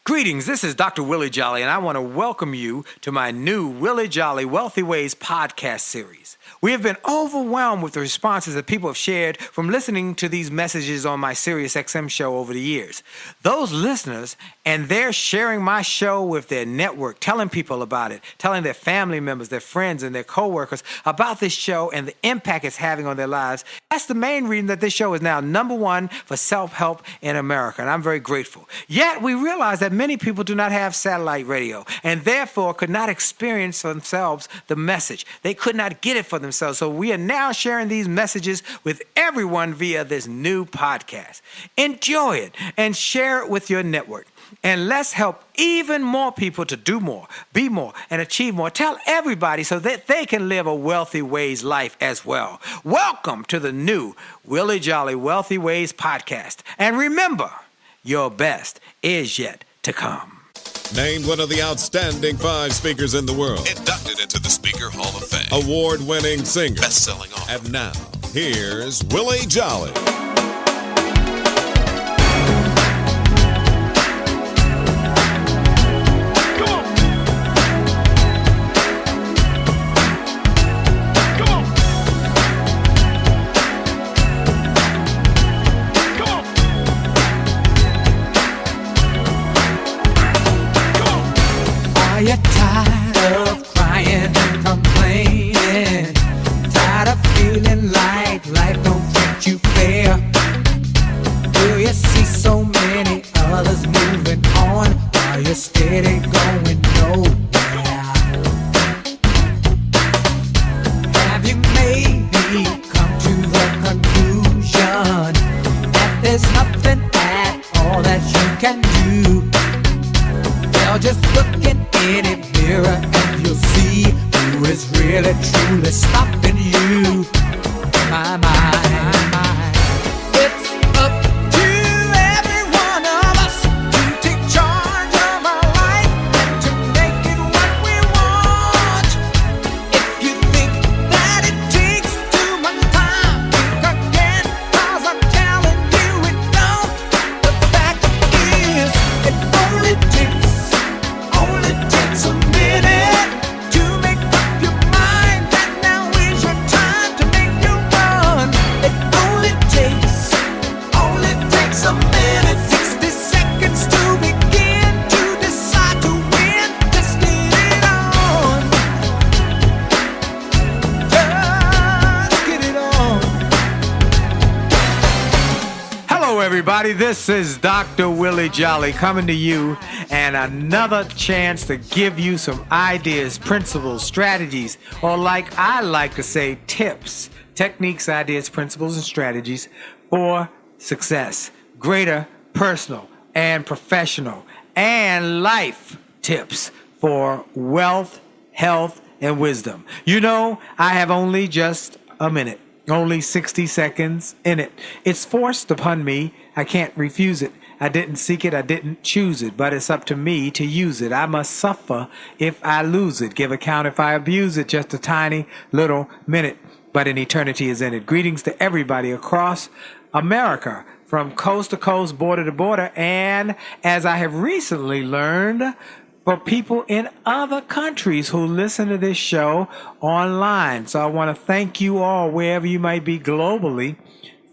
Greetings, this is Dr. Willie Jolley, and I want to welcome you to my new Willie Jolley Wealthy Ways podcast series. We have been overwhelmed with the responses that people have shared from listening to these messages on my SiriusXM show over the years. Those listeners, and they're sharing my show with their network, telling people about it, telling their family members, their friends, and their coworkers about this show and the impact it's having on their lives. That's the main reason that this show is now #1 for self-help in America, and I'm very grateful. Yet, we realize that many people do not have satellite radio, and therefore could not experience for themselves the message. They could not get it for themselves. So we are now sharing these messages with everyone via this new podcast. Enjoy it and share it with your network. And let's help even more people to do more, be more, and achieve more. Tell everybody so that they can live a Wealthy Ways life as well. Welcome to the new Willie Jolley Wealthy Ways podcast. And remember, your best is yet to come. Named one of the outstanding 5 speakers in the world. Inducted into the Speaker Hall of Fame. Award-winning singer. Best-selling author. And now, here's Willie Jolley. Are you tired of crying and complaining? Tired of feeling like life don't treat you fair? Do you see so many others moving on while you're steady going nowhere? Have you maybe come to the conclusion that there's nothing at all that you can do? Well, just look in any mirror and you'll see who is really truly stopping you. My mind. It's up to every one of us to take charge of our life and to make it what we want. If you think that it takes too much time, think again, 'cause I'm telling you it don't. The fact is, it only takes a minute to make up your mind that now is your time to make your run. It only takes a minute, 60 seconds to begin to decide to win. Just get it on. Just get it on. Hello, everybody. This is Dr. Willie Jolley coming to you, and another chance to give you some ideas, principles, strategies, or like I like to say, tips, techniques, ideas, principles, and strategies for success. Greater personal and professional and life tips for wealth, health, and wisdom. You know, I have only just a minute. Only 60 seconds in it. It's forced upon me. I can't refuse it. I didn't seek it. I didn't choose it. But it's up to me to use it. I must suffer if I lose it. Give account if I abuse it. Just a tiny little minute. But an eternity is in it. Greetings to everybody across America, from coast to coast, border to border. And as I have recently learned, for people in other countries who listen to this show online. So I want to thank you all, wherever you might be globally,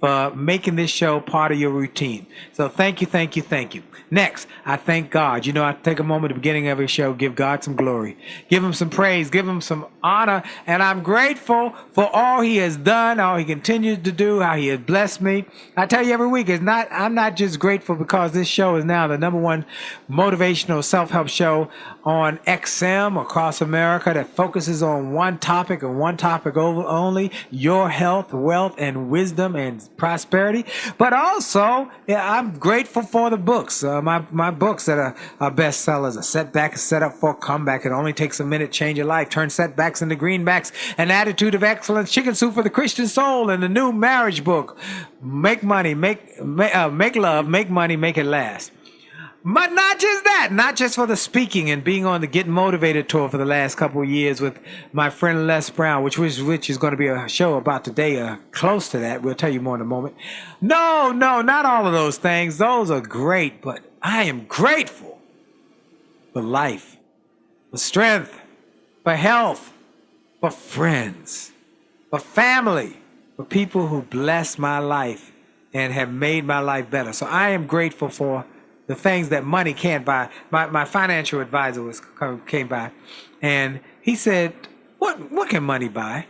for making this show part of your routine. So thank you, thank you, thank you. Next, I thank God. You know, I take a moment at the beginning of every show, give God some glory, give him some praise, give him some honor. And I'm grateful for all he has done, all he continues to do, how he has blessed me. I tell you every week, I'm not just grateful because this show is now the #1 motivational self-help show on XM across America that focuses on one topic and one topic only, your health, wealth, and wisdom and prosperity. But also, I'm grateful for the books. My books that are bestsellers. A setback is set up for a comeback. It only takes a minute, change your life. Turn setbacks into greenbacks. An attitude of excellence. Chicken soup for the Christian soul. And the new marriage book. Make money, make love, make money, make it last. But not just that, not just for the speaking and being on the Get Motivated tour for the last couple of years with my friend Les Brown, which is going to be a show about today, close to that. We'll tell you more in a moment. No, not all of those things. Those are great, but I am grateful for life, for strength, for health, for friends, for family, for people who bless my life and have made my life better. So I am grateful for the things that money can't buy. My financial advisor came by, and he said, what can money buy?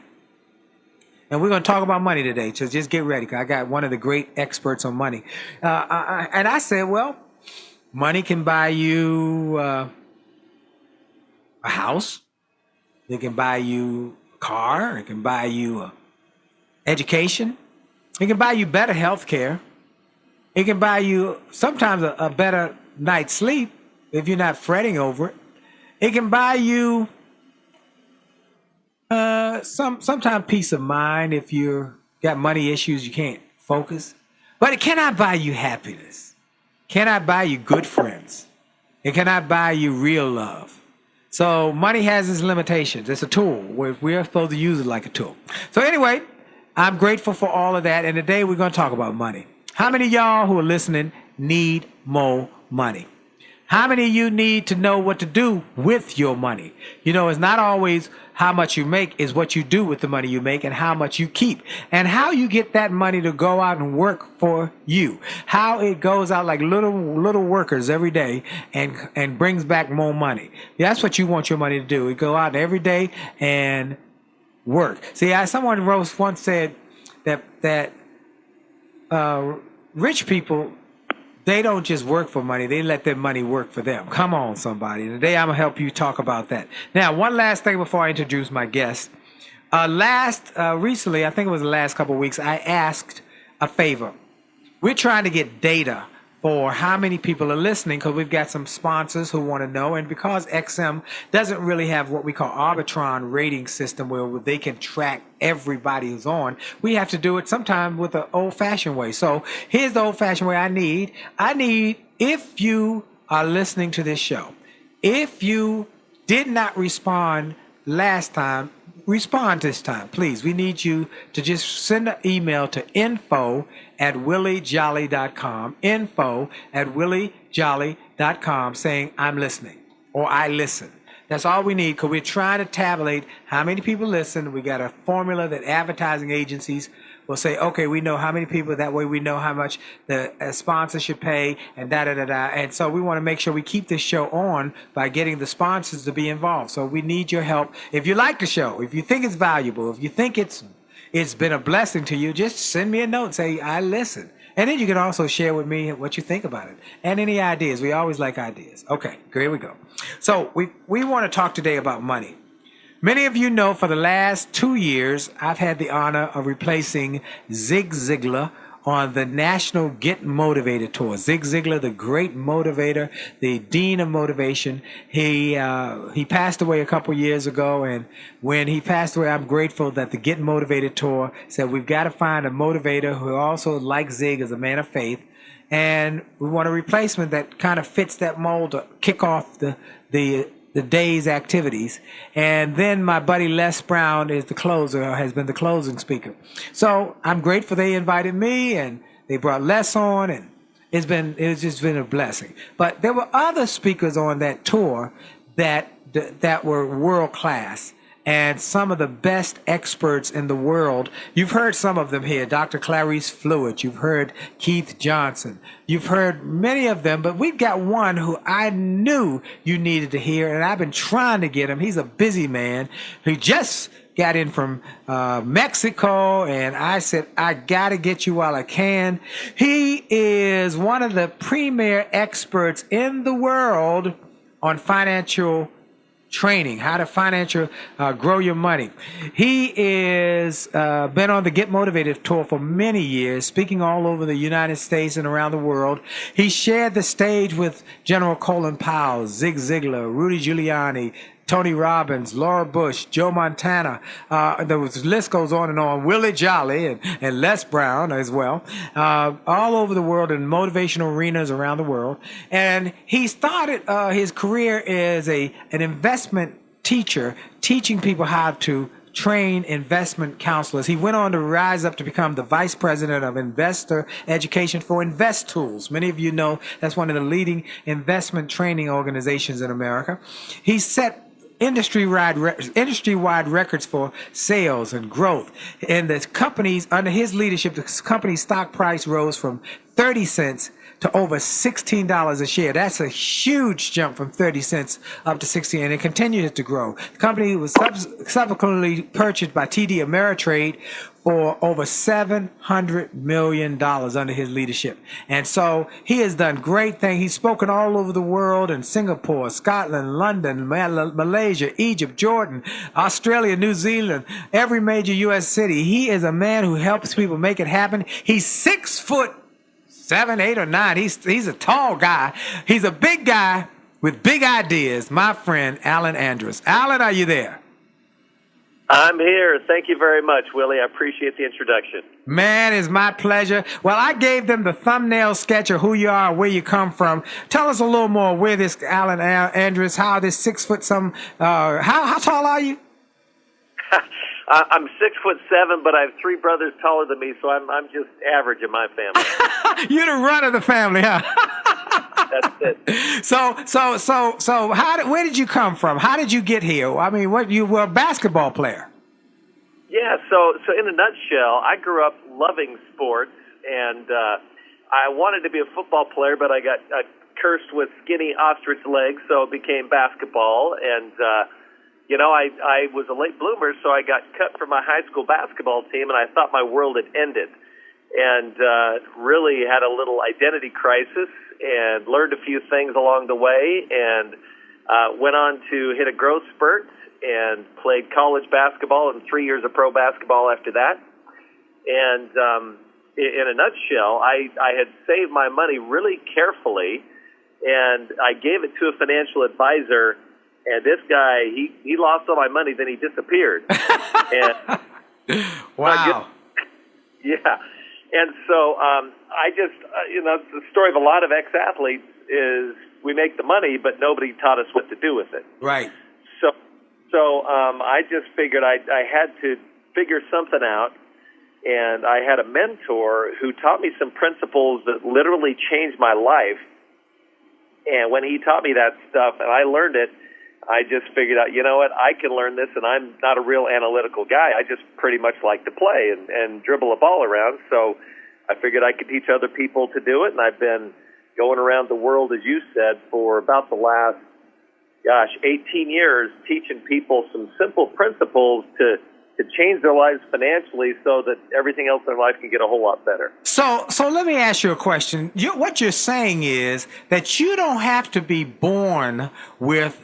And we're going to talk about money today, so just get ready, because I got one of the great experts on money. And I said, well, money can buy you a house. It can buy you a car. It can buy you education. It can buy you better health care. It can buy you sometimes a better night's sleep if you're not fretting over it. It can buy you sometimes peace of mind if you got money issues, you can't focus. But it cannot buy you happiness. Cannot buy you good friends. It cannot buy you real love. So money has its limitations. It's a tool. We're supposed to use it like a tool. So anyway, I'm grateful for all of that. And today we're going to talk about money. How many of y'all who are listening need more money? How many of you need to know what to do with your money? You know, it's not always how much you make, is what you do with the money you make and how much you keep. And how you get that money to go out and work for you. How it goes out like little workers every day and brings back more money. That's what you want your money to do. It go out every day and work. See, someone once said that rich people, they don't just work for money. They let their money work for them. Come on, somebody. Today, I'm going to help you talk about that. Now, one last thing before I introduce my guest. Recently, I think it was the last couple of weeks, I asked a favor. We're trying to get data for how many people are listening, because we've got some sponsors who want to know. And because XM doesn't really have what we call Arbitron rating system where they can track everybody who's on, we have to do it sometime with the old-fashioned way. So here's the old-fashioned way I need, if you are listening to this show, if you did not respond last time, respond this time, please. We need you to just send an email to info@williejolly.com, info@williejolly.com, saying I'm listening or I listen. That's all we need, because we're trying to tabulate how many people listen. We got a formula that advertising agencies will say, okay, we know how many people. That way we know how much the sponsor should pay and da-da-da-da. And so we want to make sure we keep this show on by getting the sponsors to be involved. So we need your help. If you like the show, if you think it's valuable, if you think it's been a blessing to you, just send me a note and say, I listen. And then you can also share with me what you think about it and any ideas. We always like ideas. Okay, here we go. So we want to talk today about money. Many of you know for the last 2 years, I've had the honor of replacing Zig Ziglar on the National Get Motivated Tour. Zig Ziglar, the great motivator, the dean of motivation. He passed away a couple years ago, and when he passed away, I'm grateful that the Get Motivated Tour said we've got to find a motivator who also, like Zig, is a man of faith, and we want a replacement that kind of fits that mold to kick off the day's activities. And then my buddy Les Brown is the closer, or has been the closing speaker. So I'm grateful they invited me and they brought Les on, and it's just been a blessing. But there were other speakers on that tour that were world class, and some of the best experts in the world. You've heard some of them here, Dr. Clarice Fluid. You've heard Keith Johnson. You've heard many of them, but we've got one who I knew you needed to hear, and I've been trying to get him. He's a busy man who just got in from Mexico, and I said, I got to get you while I can. He is one of the premier experts in the world on financial training, how to grow your money. He is been on the Get Motivated tour for many years, speaking all over the United States and around the world. He shared the stage with General Colin Powell, Zig Ziglar, Rudy Giuliani, Tony Robbins, Laura Bush, Joe Montana. The list goes on and on. Willie Jolley and Les Brown as well. All over the world in motivational arenas around the world. And he started his career as an investment teacher, teaching people how to train investment counselors. He went on to rise up to become the vice president of investor education for Invest Tools. Many of you know that's one of the leading investment training organizations in America. He set industry-wide records for sales and growth. And the companies, under his leadership, the company's stock price rose from 30 cents to over $16 a share. That's a huge jump from 30 cents up to 16, and it continues to grow. The company was subsequently purchased by TD Ameritrade for over $700 million under his leadership. And so he has done great things. He's spoken all over the world in Singapore, Scotland, London, Malaysia, Egypt, Jordan, Australia, New Zealand, every major U.S. city. He is a man who helps people make it happen. He's 6'7", 8 or 9. He's a tall guy. He's a big guy with big ideas. My friend, Alan Andrus. Alan, are you there? I'm here. Thank you very much, Willie. I appreciate the introduction. Man, it's my pleasure. Well, I gave them the thumbnail sketch of who you are, where you come from. Tell us a little more where this Alan Andrus, how this 6 foot some, how tall are you? I'm 6'7", but I have 3 brothers taller than me, so I'm just average in my family. You're the run of the family, huh? That's it. So where did you come from? How did you get here? I mean, you were a basketball player. Yeah, so in a nutshell, I grew up loving sports, and I wanted to be a football player, but I got cursed with skinny ostrich legs, so it became basketball, and I was a late bloomer, so I got cut from my high school basketball team, and I thought my world had ended, and really had a little identity crisis, and learned a few things along the way, and went on to hit a growth spurt, and played college basketball and 3 years of pro basketball after that. And in a nutshell, I had saved my money really carefully, and I gave it to a financial advisor. And this guy, he lost all my money, then he disappeared. And wow. Yeah. And so I just, the story of a lot of ex-athletes is we make the money, but nobody taught us what to do with it. Right. So I just figured I had to figure something out. And I had a mentor who taught me some principles that literally changed my life. And when he taught me that stuff and I learned it, I just figured out, you know what, I can learn this, and I'm not a real analytical guy. I just pretty much like to play and dribble a ball around. So I figured I could teach other people to do it, and I've been going around the world, as you said, for about the last, 18 years, teaching people some simple principles to change their lives financially so that everything else in their life can get a whole lot better. So let me ask you a question. What you're saying is that you don't have to be born with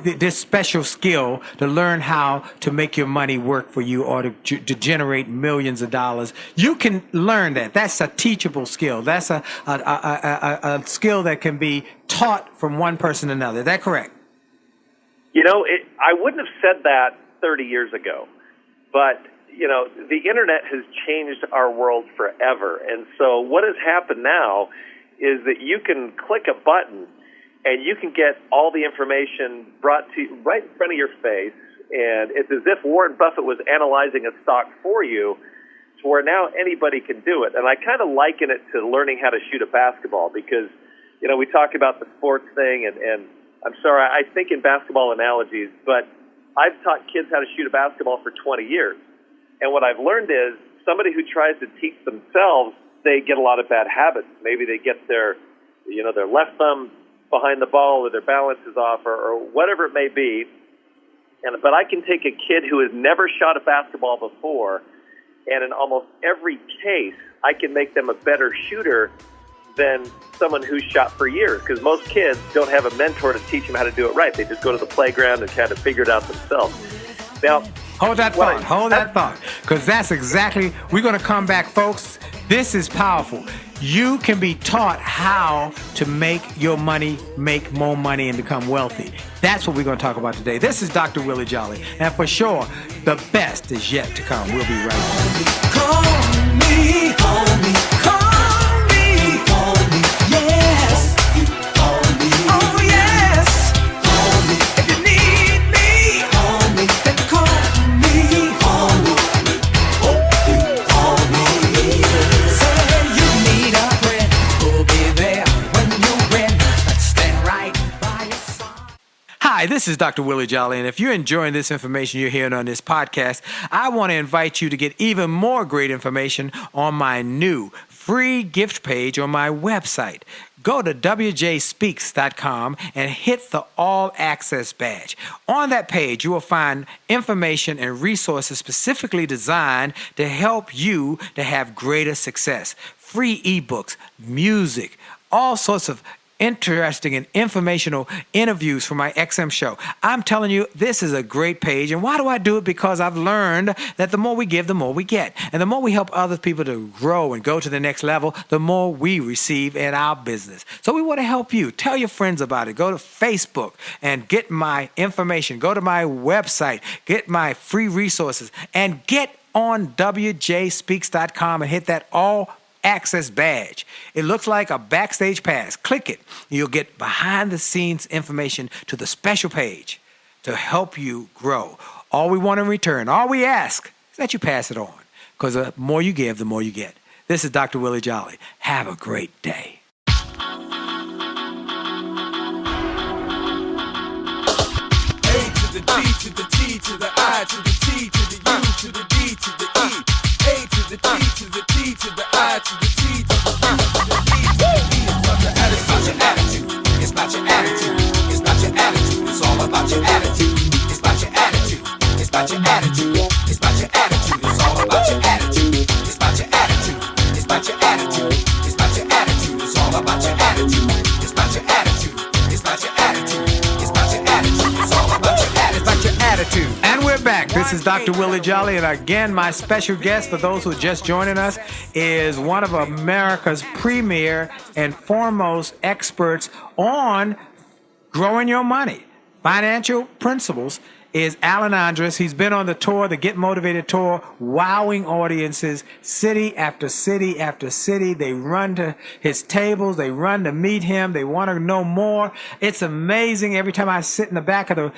this special skill to learn how to make your money work for you or to generate millions of dollars. You can learn that. That's a teachable skill. That's a skill that can be taught from one person to another. Is that correct? I wouldn't have said that 30 years ago. But, the internet has changed our world forever. And so what has happened now is that you can click a button and you can get all the information brought to you right in front of your face. And it's as if Warren Buffett was analyzing a stock for you, to where now anybody can do it. And I kind of liken it to learning how to shoot a basketball because, we talk about the sports thing, and I'm sorry, I think in basketball analogies, but I've taught kids how to shoot a basketball for 20 years. And what I've learned is somebody who tries to teach themselves, they get a lot of bad habits. Maybe they get their left thumb behind the ball, or their balance is off, or whatever it may be. But I can take a kid who has never shot a basketball before, and in almost every case, I can make them a better shooter than someone who's shot for years, because most kids don't have a mentor to teach them how to do it right. They just go to the playground and kind of figure it out themselves. Now, hold that thought, because that's exactly, we're going to come back, folks. This is powerful. You can be taught how to make your money, make more money, and become wealthy. That's what we're going to talk about today. This is Dr. Willie Jolley, and for sure, the best is yet to come. We'll be right back. Call me, call me, call me, call me, yes. Call me, oh yes. Call me, if you need me, call me, then call me. Hi, this is Dr. Willie Jolley, and if you're enjoying this information you're hearing on this podcast, I want to invite you to get even more great information on my new free gift page on my website. Go to wjspeaks.com and hit the All Access badge. On that page, you will find information and resources specifically designed to help you to have greater success. Free ebooks, music, all sorts of interesting and informational interviews for my XM show. I'm telling you, this is a great page. And why do I do it? Because I've learned that the more we give, the more we get. And the more we help other people to grow and go to the next level, the more we receive in our business. So we want to help you. Tell your friends about it. Go to Facebook and get my information. Go to my website, get my free resources, and get on wjspeaks.com and hit that All Access badge. It looks like a backstage pass. Click it. You'll get behind the scenes information to the special page to help you grow. All we want in return, all we ask is that you pass it on, because the more you give, the more you get. This is Dr. Willie Jolley. Have a great day. A to the D to the T to the I to the T to the U to the D to the E. A to the T to the T to the I to the T to the U to the D to the E. It's about your attitude. It's about your attitude. It's about your attitude. It's all about your attitude. It's about your attitude. It's about your attitude. It's about your attitude. It's all about your attitude. It's about your attitude. It's about your attitude. It's about your attitude. It's all about your attitude. It's about your attitude. It's about your attitude. It's about your attitude. It's all about your attitude. It's about your attitude. And we're back. This is Dr. Willie Jolley, and again, my special guest for those who are just joining us is one of America's premier and foremost experts on growing your money, financial principles, is Alan Andrus. He's been on the tour, the Get Motivated tour, wowing audiences city after city after city. They run to his tables. They run to meet him. They want to know more. It's amazing. Every time I sit in the back of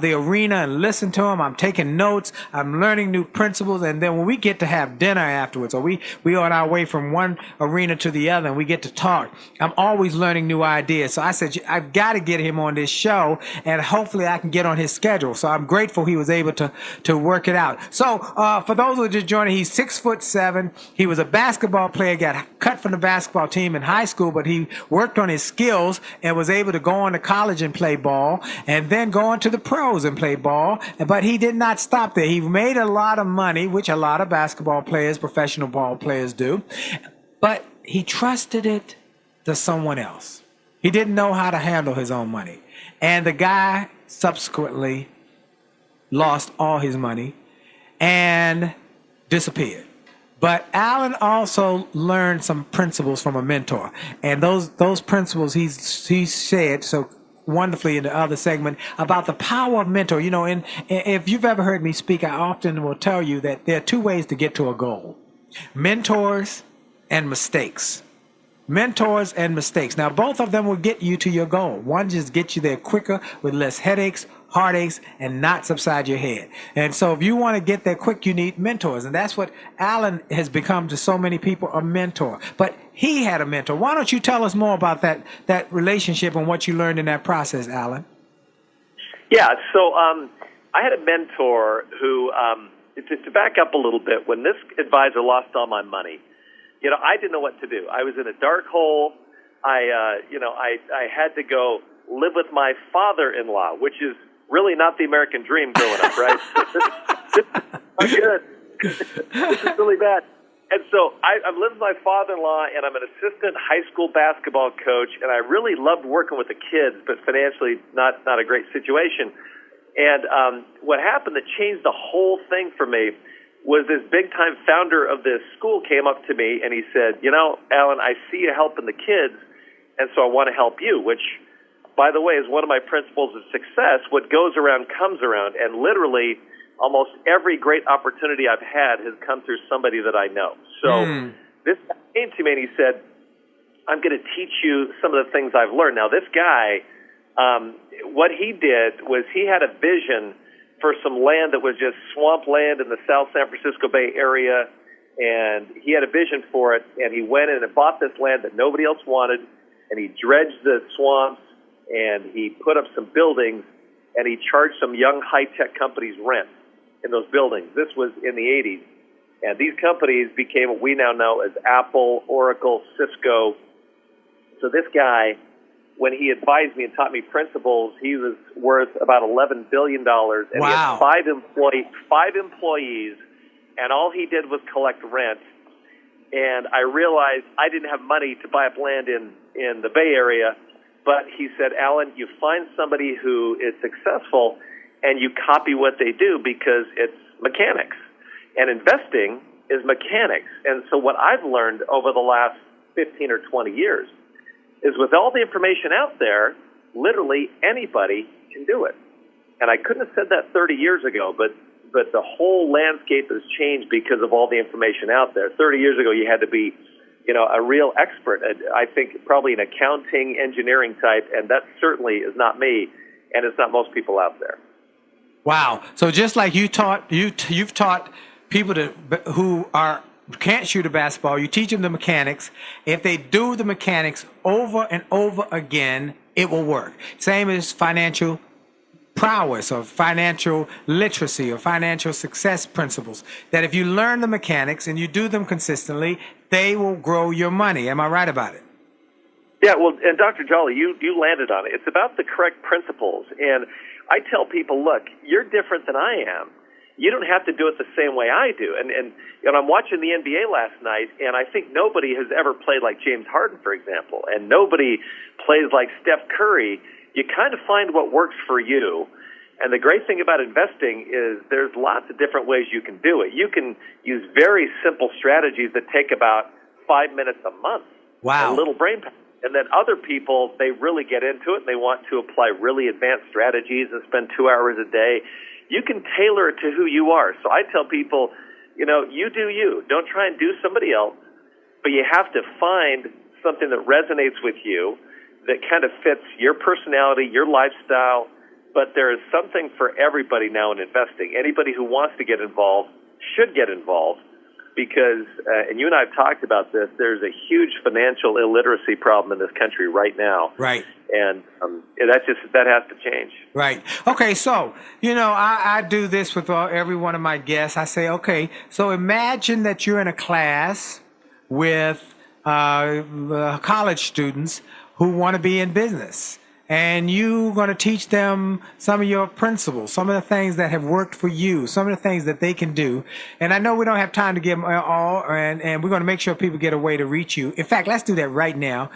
the arena and listen to him, I'm taking notes. I'm learning new principles. And then when we get to have dinner afterwards, or we are on our way from one arena to the other and we get to talk, I'm always learning new ideas. So I said, I've got to get him on this show, and hopefully I can get on his schedule. So I'm grateful he was able to work it out. So for those who are just joining, he's 6'7". He was a basketball player, got cut from the basketball team in high school, but he worked on his skills and was able to go on to college and play ball, and then go on to the pros and play ball. But he did not stop there. He made a lot of money, which a lot of basketball players, professional ball players do, but he trusted it to someone else. He didn't know how to handle his own money. And the guy subsequently lost all his money and disappeared. But Alan also learned some principles from a mentor. And those principles he said so wonderfully in the other segment about the power of mentor. You know, and if you've ever heard me speak, I often will tell you that there are two ways to get to a goal: mentors and mistakes. Mentors and mistakes. Now, both of them will get you to your goal. One just gets you there quicker with less headaches, heartaches, and knots upside your head. And so if you want to get there quick, you need mentors. And that's what Alan has become to so many people, a mentor. But he had a mentor. Why don't you tell us more about that relationship and what you learned in that process, Alan? Yeah, so I had a mentor who, to back up a little bit, when this advisor lost all my money, you know, I didn't know what to do. I was in a dark hole. I had to go live with my father-in-law, which is really not the American dream growing up, right? I'm good. This is really bad. And so I've lived with my father-in-law, and I'm an assistant high school basketball coach, and I really loved working with the kids, but financially not a great situation. And what happened that changed the whole thing for me was this big-time founder of this school came up to me, and he said, you know, Alan, I see you helping the kids, and so I want to help you, which, by the way, is one of my principles of success. What goes around comes around, and literally almost every great opportunity I've had has come through somebody that I know. So this guy came to me, and he said, I'm going to teach you some of the things I've learned. Now, this guy, what he did was he had a vision for some land that was just swamp land in the South San Francisco Bay Area, and he had a vision for it, and he went in and bought this land that nobody else wanted, and he dredged the swamps, and he put up some buildings, and he charged some young high-tech companies rent in those buildings. This was in the 80s. And these companies became what we now know as Apple, Oracle, Cisco. So this guy, when he advised me and taught me principles, he was worth about $11 billion. And Wow. he had five employees, and all he did was collect rent. And I realized I didn't have money to buy up land in the Bay Area, but he said, Alan, you find somebody who is successful and you copy what they do because it's mechanics. And investing is mechanics. And so what I've learned over the last 15 or 20 years is with all the information out there, literally anybody can do it. And I couldn't have said that 30 years ago, but the whole landscape has changed because of all the information out there. 30 years ago, you had to be, a real expert. I think probably an accounting, engineering type, and that certainly is not me, and it's not most people out there. Wow. So just like you've taught people who can't shoot a basketball, you teach them the mechanics. If they do the mechanics over and over again, it will work. Same as financial prowess or financial literacy or financial success principles, that if you learn the mechanics and you do them consistently, they will grow your money. Am I right about it? Yeah, well, and Dr. Jolley, you landed on it. It's about the correct principles. And I tell people, look, you're different than I am. You don't have to do it the same way I do. And I'm watching the NBA last night, and I think nobody has ever played like James Harden, for example, and nobody plays like Steph Curry. You kind of find what works for you. And the great thing about investing is there's lots of different ways you can do it. You can use very simple strategies that take about 5 minutes a month. Wow. A little brain power. And then other people, they really get into it and they want to apply really advanced strategies and spend 2 hours a day. You can tailor it to who you are. So I tell people, you do you. Don't try and do somebody else, but you have to find something that resonates with you, that kind of fits your personality, your lifestyle. But there is something for everybody now in investing. Anybody who wants to get involved should get involved because, and you and I have talked about this, there's a huge financial illiteracy problem in this country right now. Right. And that has to change. Right. Okay, so, I do this with every one of my guests. I say, okay, so imagine that you're in a class with college students who want to be in business. And you're going to teach them some of your principles, some of the things that have worked for you, some of the things that they can do. And I know we don't have time to give them all, and we're going to make sure people get a way to reach you. In fact, let's do that right now,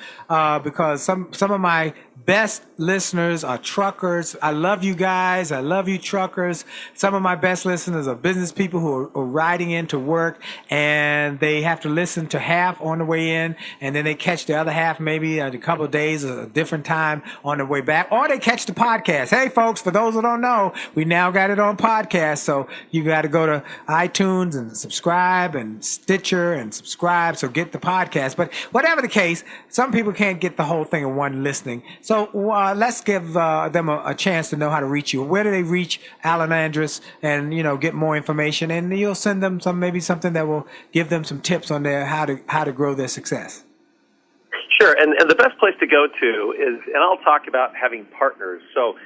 because some of my best listeners are truckers. I love you guys. I love you truckers. Some of my best listeners are business people who are riding into work, and they have to listen to half on the way in, and then they catch the other half maybe a couple of days or a different time on the way back, or they catch the podcast. Hey, folks, for those who don't know, we now got it on podcast, so you got to go to iTunes and subscribe, and Stitcher and subscribe, so get the podcast. But whatever the case, some people can't get the whole thing in one listening. So let's give them a chance to know how to reach you. Where do they reach Alan Andrus and, get more information? And you'll send them maybe something that will give them some tips on how to grow their success. Sure, and the best place to go to is, and I'll talk about having partners. So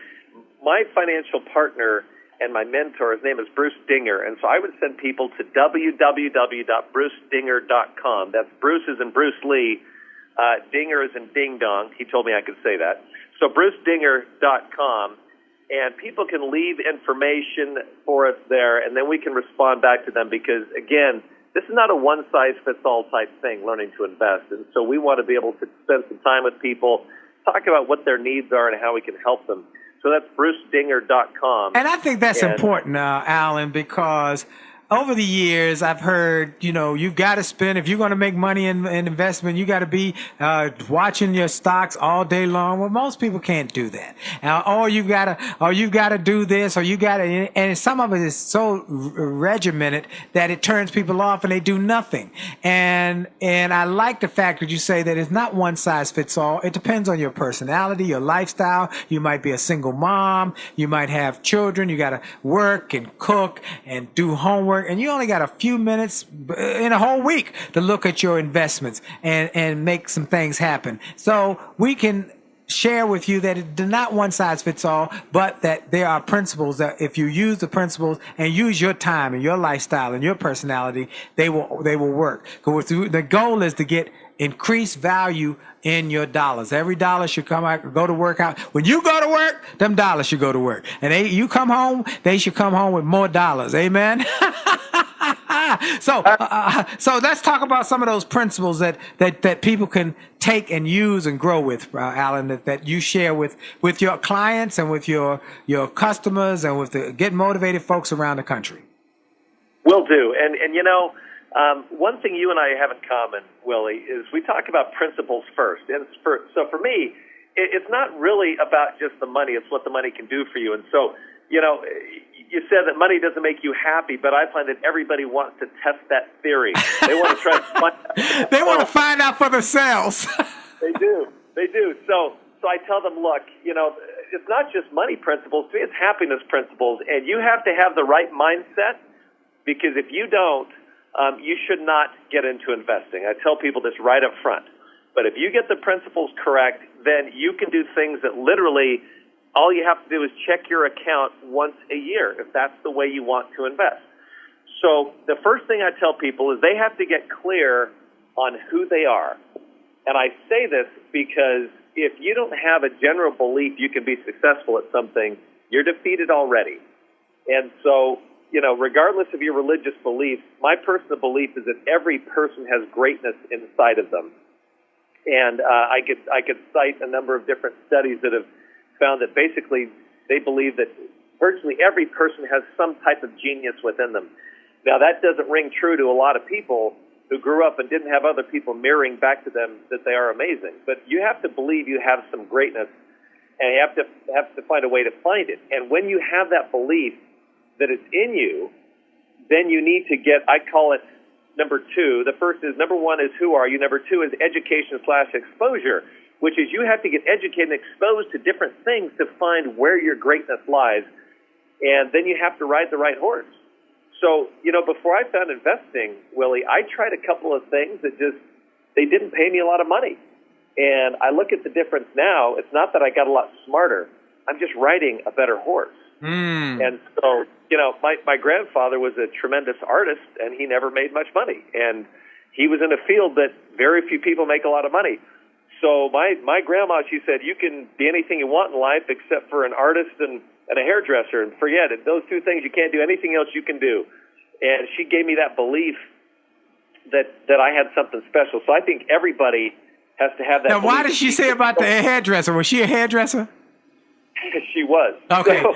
my financial partner and my mentor, his name is Bruce Dinger, and so I would send people to www.brucedinger.com. That's Bruce is in Bruce Lee. Dinger is in Ding Dong. He told me I could say that. So BruceDinger.com, and people can leave information for us there, and then we can respond back to them because, again, this is not a one-size-fits-all type thing, learning to invest. And so we want to be able to spend some time with people, talk about what their needs are and how we can help them. So that's BruceDinger.com. And I think that's important, Alan, because over the years, I've heard, you've got to spend, if you're going to make money in investment, you got to be watching your stocks all day long. Well, most people can't do that. Or you've got to do this, or you got to, and some of it is so regimented that it turns people off and they do nothing. And I like the fact that you say that it's not one size fits all. It depends on your personality, your lifestyle. You might be a single mom. You might have children. You got to work and cook and do homework. And you only got a few minutes in a whole week to look at your investments and make some things happen. So we can share with you that it's not one size fits all, but that there are principles that if you use the principles and use your time and your lifestyle and your personality, they will work. Because the goal is to get increased value in your dollars. Every dollar should come out, go to work out. When you go to work, them dollars should go to work. And you come home, they should come home with more dollars. Amen. So let's talk about some of those principles that people can take and use and grow with, Alan, that you share with your clients and with your customers and with the get motivated folks around the country. Will do. And one thing you and I have in common, Willie, is we talk about principles first. And so for me, it's not really about just the money. It's what the money can do for you. And so, you said that money doesn't make you happy, but I find that everybody wants to test that theory. They want to try to find out. They want to find out for themselves. They do. So I tell them, look, it's not just money principles. To me, it's happiness principles. And you have to have the right mindset, because if you don't, you should not get into investing. I tell people this right up front. But if you get the principles correct, then you can do things that literally all you have to do is check your account once a year if that's the way you want to invest. So the first thing I tell people is they have to get clear on who they are. And I say this because if you don't have a general belief you can be successful at something, you're defeated already. And so, regardless of your religious beliefs, my personal belief is that every person has greatness inside of them. And I could cite a number of different studies that have found that basically they believe that virtually every person has some type of genius within them. Now, that doesn't ring true to a lot of people who grew up and didn't have other people mirroring back to them that they are amazing. But you have to believe you have some greatness, and you have to find a way to find it. And when you have that belief that it's in you, then you need to get, I call it number two. The first is, number one is who are you? Number two is education/exposure, which is you have to get educated and exposed to different things to find where your greatness lies. And then you have to ride the right horse. So, before I found investing, Willie, I tried a couple of things that they didn't pay me a lot of money. And I look at the difference now. It's not that I got a lot smarter. I'm just riding a better horse. And so, my grandfather was a tremendous artist, and he never made much money. And he was in a field that very few people make a lot of money. So my grandma, she said, you can be anything you want in life except for an artist and a hairdresser, and forget it. Those two things, you can't do anything else you can do. And she gave me that belief that I had something special. So I think everybody has to have that Now, belief. why did she say about the hairdresser? Was she a hairdresser? She was. Okay. So,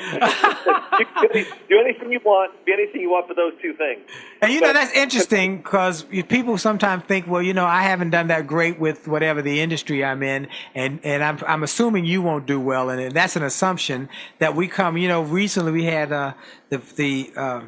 you can do anything you want, be anything you want for those two things. And that's interesting because people sometimes think, well, I haven't done that great with whatever the industry I'm in, and I'm assuming you won't do well in it. That's an assumption that we come. Recently we had the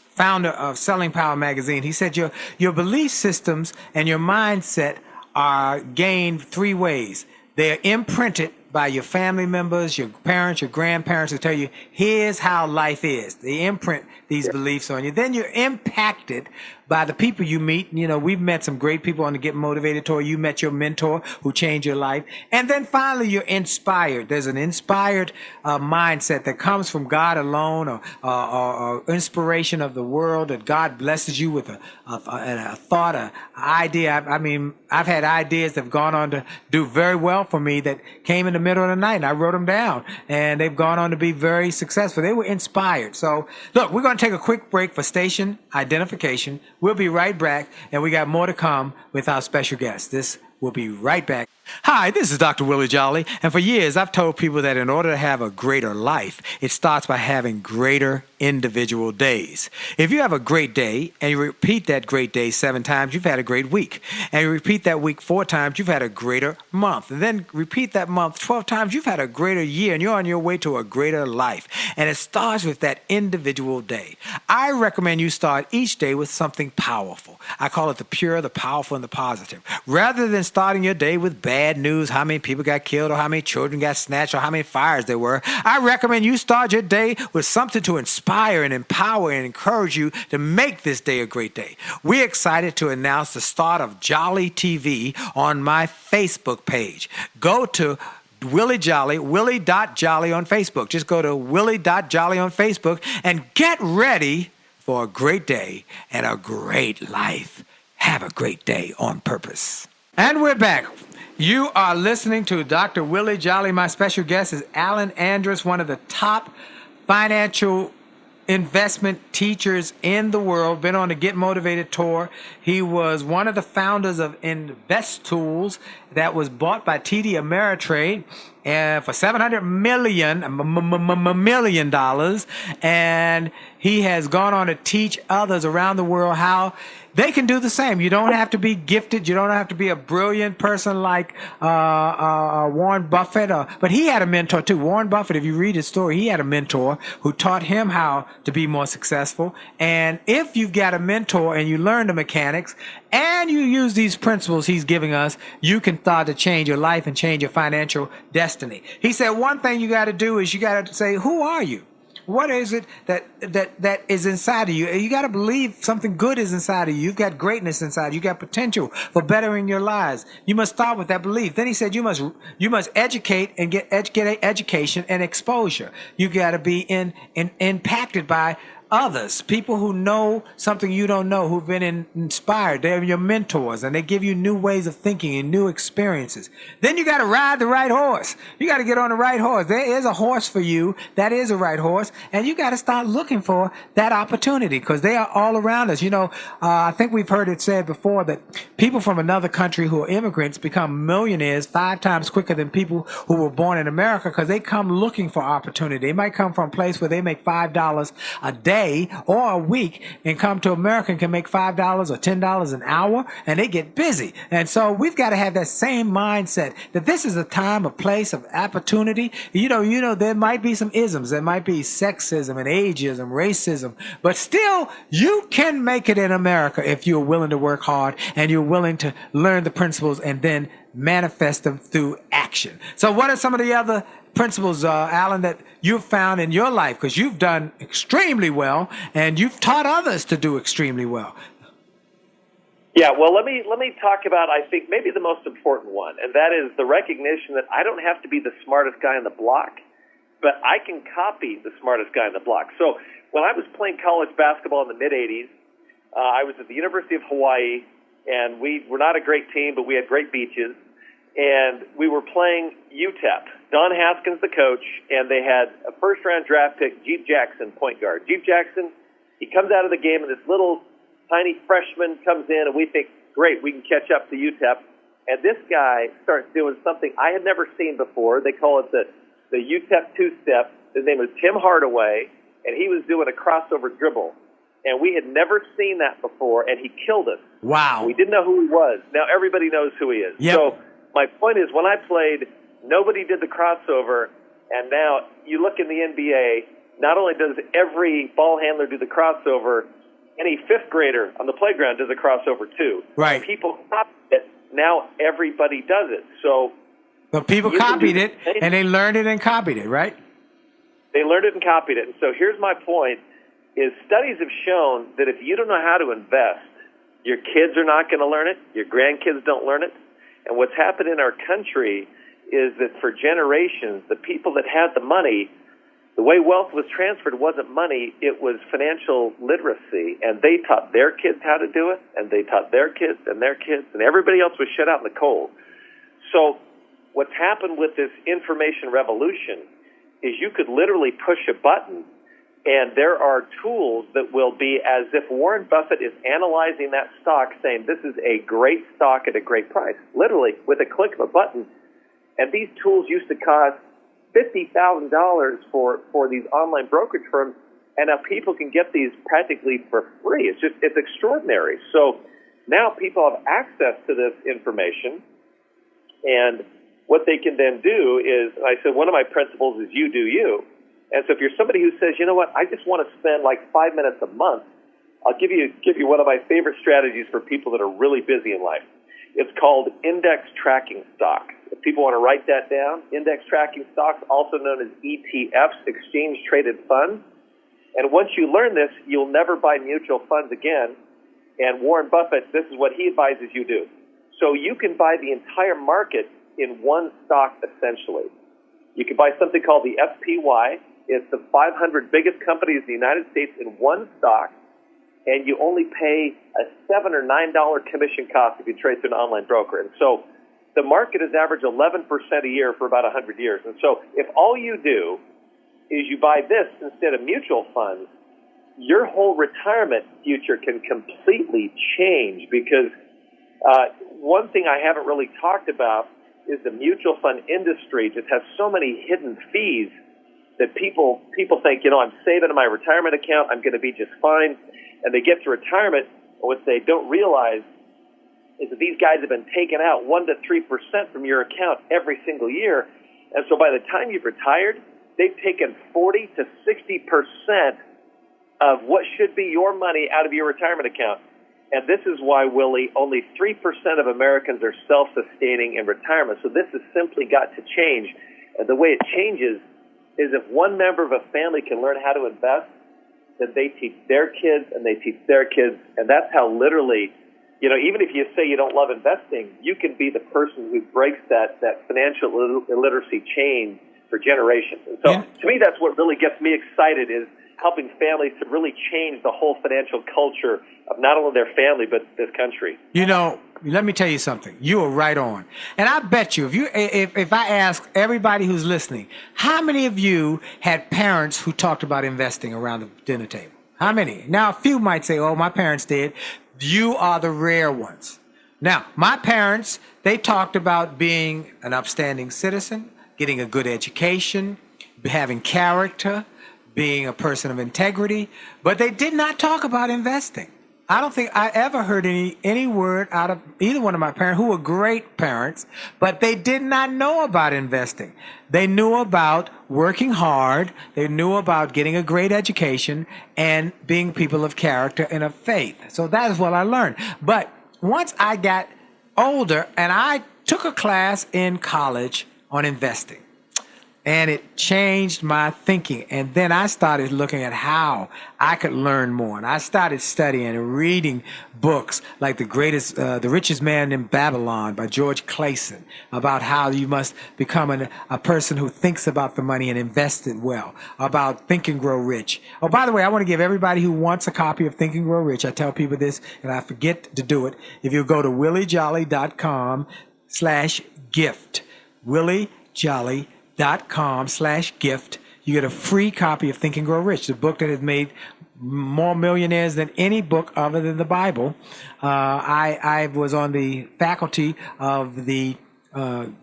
founder of Selling Power magazine. He said your belief systems and your mindset are gained three ways. They're imprinted by your family members, your parents, your grandparents who tell you, here's how life is. They imprint these beliefs on you. Then you're impacted by the people you meet. We've met some great people on the Get Motivated tour. You met your mentor who changed your life. And then finally, you're inspired. There's an inspired mindset that comes from God alone or inspiration of the world, that God blesses you with a thought, an idea. I've had ideas that have gone on to do very well for me that came in the middle of the night, and I wrote them down, and they've gone on to be very successful. They were inspired. So, look, we're going to take a quick break for station identification. We'll be right back, and we got more to come with our special guest. We'll be right back. Hi, this is Dr. Willie Jolley, and for years I've told people that in order to have a greater life, it starts by having greater individual days. If you have a great day and you repeat that great day 7 times, you've had a great week. And you repeat that week 4 times, you've had a greater month. And then repeat that month 12 times, you've had a greater year, and you're on your way to a greater life. And it starts with that individual day. I recommend you start each day with something powerful. I call it the pure, the powerful, and the positive. Rather than starting your day with bad news, how many people got killed or how many children got snatched or how many fires there were, I recommend you start your day with something to inspire and empower and encourage you to make this day a great day. We're excited to announce the start of Jolley TV on my Facebook page. Go to Willie Jolley, Willie.Jolley on Facebook. Just go to Willie.Jolley on Facebook and get ready for a great day and a great life. Have a great day on purpose. And we're back. You are listening to Dr. Willie Jolley. My special guest is Alan Andrus, one of the top financial investment teachers in the world, been on the Get Motivated tour. He was one of the founders of Invest Tools that was bought by TD Ameritrade for $700 million, and he has gone on to teach others around the world how they can do the same. You don't have to be gifted. You don't have to be a brilliant person like Warren Buffett. But he had a mentor too. Warren Buffett, if you read his story, he had a mentor who taught him how to be more successful. And if you've got a mentor and you learn the mechanics and you use these principles he's giving us, you can start to change your life and change your financial destiny. He said one thing you got to do is you got to say, who are you? What is it that is inside of you? You got to believe something good is inside of you. You've got greatness inside. You got potential for bettering your lives. You must start with that belief. Then he said you must educate and get education and exposure. You got to be impacted by others, people who know something you don't know, who've been inspired. They're your mentors, and they give you new ways of thinking and new experiences. Then you got to ride the right horse. You got to get on the right horse. There is a horse for you that is a right horse, and you got to start looking for that opportunity because they are all around us. You know, I think we've heard it said before that people from another country who are immigrants become millionaires 5 times quicker than people who were born in America because they come looking for opportunity. They might come from a place where they make $5 a day or a week and come to America and can make $5 or $10 an hour, and they get busy. And so we've got to have that same mindset that this is a time, a place of opportunity. You know, there might be some isms. There might be sexism and ageism, racism, but still you can make it in America if you're willing to work hard and you're willing to learn the principles and then manifest them through action. So what are some of the other principles, Alan, that you've found in your life? Because you've done extremely well, and you've taught others to do extremely well. Yeah, well, let me talk about, I think, maybe the most important one, and that is the recognition that I don't have to be the smartest guy on the block, but I can copy the smartest guy on the block. So when I was playing college basketball in the mid-'80s, I was at the University of Hawaii, and we were not a great team, but we had great beaches. And we were playing UTEP. Don Haskins, the coach, and they had a first-round draft pick, Jeep Jackson, point guard. Jeep Jackson, he comes out of the game, and this little tiny freshman comes in, and we think, great, we can catch up to UTEP. And this guy starts doing something I had never seen before. They call it the UTEP two-step. His name was Tim Hardaway, and he was doing a crossover dribble. And we had never seen that before, and he killed us. Wow. We didn't know who he was. Now everybody knows who he is. Yep. So my point is, when I played, nobody did the crossover, and now you look in the NBA, not only does every ball handler do the crossover, any fifth grader on the playground does a crossover too. Right. People copied it. Now everybody does it. So but people copied it, and they learned it and copied it, right? They learned it and copied it. And so here's my point, is studies have shown that if you don't know how to invest, your kids are not going to learn it, your grandkids don't learn it. And what's happened in our country is that for generations, the people that had the money, the way wealth was transferred wasn't money, it was financial literacy. And they taught their kids how to do it, and they taught their kids, and everybody else was shut out in the cold. So what's happened with this information revolution is you could literally push a button, and there are tools that will be as if Warren Buffett is analyzing that stock, saying this is a great stock at a great price, literally with a click of a button. And these tools used to cost $50,000 for these online brokerage firms, and now people can get these practically for free. It's extraordinary. So now people have access to this information, and what they can then do is, I said, one of my principles is you do you. And so if you're somebody who says, you know what, I just want to spend like 5 minutes a month, I'll give you one of my favorite strategies for people that are really busy in life. It's called index tracking stocks. If people want to write that down, index tracking stocks, also known as ETFs, exchange traded funds. And once you learn this, you'll never buy mutual funds again. And Warren Buffett, this is what he advises you do. So you can buy the entire market in one stock, essentially. You can buy something called the SPY. It's the 500 biggest companies in the United States in one stock, and you only pay a $7 or $9 commission cost if you trade through an online broker. And so the market has averaged 11% a year for about 100 years. And so if all you do is you buy this instead of mutual funds, your whole retirement future can completely change, because one thing I haven't really talked about is the mutual fund industry just has so many hidden fees that people think, I'm saving in my retirement account, I'm going to be just fine. And they get to retirement, and what they don't realize is that these guys have been taking out 1% to 3% from your account every single year. And so by the time you've retired, they've taken 40 to 60% of what should be your money out of your retirement account. And this is why, Willie, only 3% of Americans are self-sustaining in retirement. So this has simply got to change. And the way it changes is if one member of a family can learn how to invest, then they teach their kids and they teach their kids. And that's how literally, even if you say you don't love investing, you can be the person who breaks that financial illiteracy chain for generations. And so to me, that's what really gets me excited, is helping families to really change the whole financial culture of not only their family, but this country. Let me tell you something. You are right on. And I bet you, if I ask everybody who's listening, how many of you had parents who talked about investing around the dinner table? How many? Now, a few might say, my parents did. You are the rare ones. Now, my parents, they talked about being an upstanding citizen, getting a good education, having character, being a person of integrity, but they did not talk about investing. I don't think I ever heard any word out of either one of my parents, who were great parents, but they did not know about investing. They knew about working hard. They knew about getting a great education and being people of character and of faith. So that is what I learned. But once I got older, and I took a class in college on investing, and it changed my thinking. And then I started looking at how I could learn more. And I started studying and reading books like The Richest Man in Babylon by George Clason, about how you must become a person who thinks about the money and invest it well, about Think and Grow Rich. Oh, by the way, I want to give everybody who wants a copy of Think and Grow Rich, I tell people this and I forget to do it. If you go to williejolly.com/gift, williejolly.com/gift, you get a free copy of Think and Grow Rich, the book that has made more millionaires than any book other than the Bible. I was on the faculty of the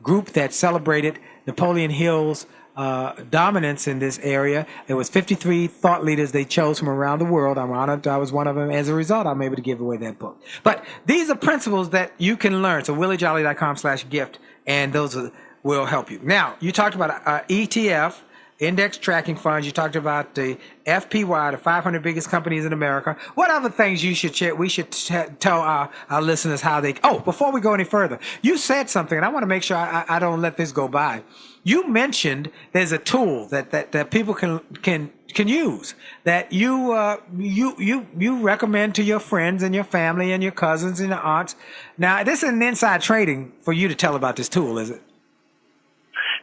group that celebrated Napoleon Hill's dominance in this area. It was 53 thought leaders they chose from around the world. I'm honored I was one of them. As a result, I'm able to give away that book. But these are principles that you can learn. So williejolly.com/gift, and those will help you. Now, you talked about ETF, index tracking funds. You talked about the FPY, the 500 biggest companies in America. What other things we should tell our listeners how they... Oh, before we go any further, you said something, and I want to make sure I don't let this go by. You mentioned there's a tool that people can use, that you recommend to your friends and your family and your cousins and your aunts. Now, this is an inside trading for you to tell about this tool, is it?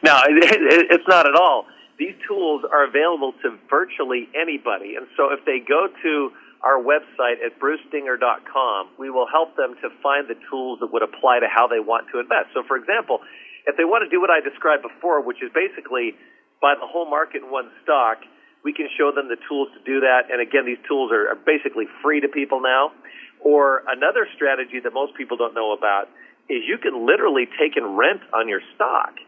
No, it's not at all. These tools are available to virtually anybody. And so if they go to our website at brucedinger.com, we will help them to find the tools that would apply to how they want to invest. So, for example, if they want to do what I described before, which is basically buy the whole market in one stock, we can show them the tools to do that. And again, these tools are basically free to people now. Or another strategy that most people don't know about is you can literally take and rent on your stock.